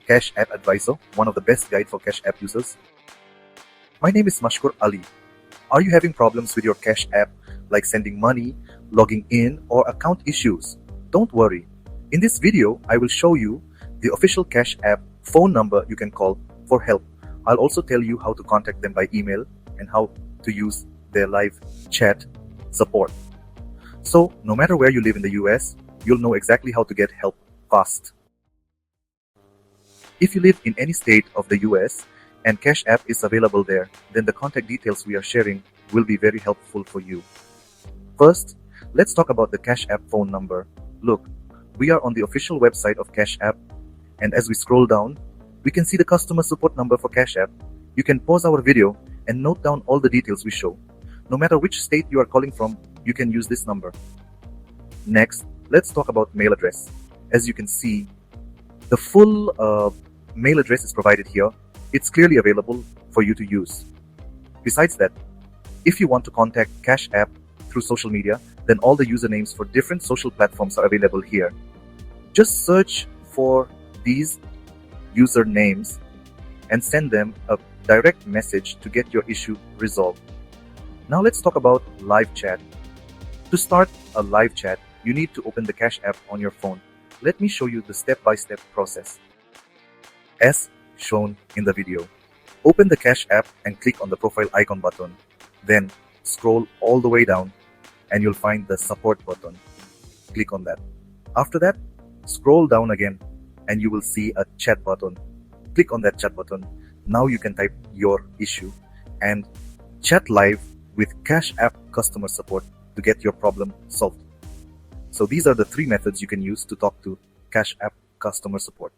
Cash App Advisor, one of the best guide for Cash App users. My name is Mashkur Ali. Are you having problems with your Cash App, like sending money, logging in, or account issues? Don't worry. In this video, I will show you the official Cash App phone number you can call for help. I'll also tell you how to contact them by email and how to use their live chat support. So, no matter where you live in the US, you'll know exactly how to get help fast. If you live in any state of the US and Cash App is available there, then the contact details we are sharing will be very helpful for you. First, let's talk about the Cash App phone number. Look, we are on the official website of Cash App, and as we scroll down, we can see the customer support number for Cash App. You can pause our video and note down all the details we show. No matter which state you are calling from, you can use this number. Next, let's talk about mail address. As you can see, the full mail address is provided here. It's clearly available for you to use. Besides that, if you want to contact Cash App through social media, then all the usernames for different social platforms are available here. Just search for these usernames and send them a direct message to get your issue resolved. Now let's talk about live chat. To start a live chat, you need to open the Cash App on your phone. Let me show you the step-by-step process. As shown in the video, open the Cash App and click on the profile icon button. Then scroll all the way down and you'll find the support button. Click on that. After that, scroll down again and you will see a chat button. Click on that chat button. Now you can type your issue and chat live with Cash App customer support to get your problem solved. So these are the three methods you can use to talk to Cash App customer support.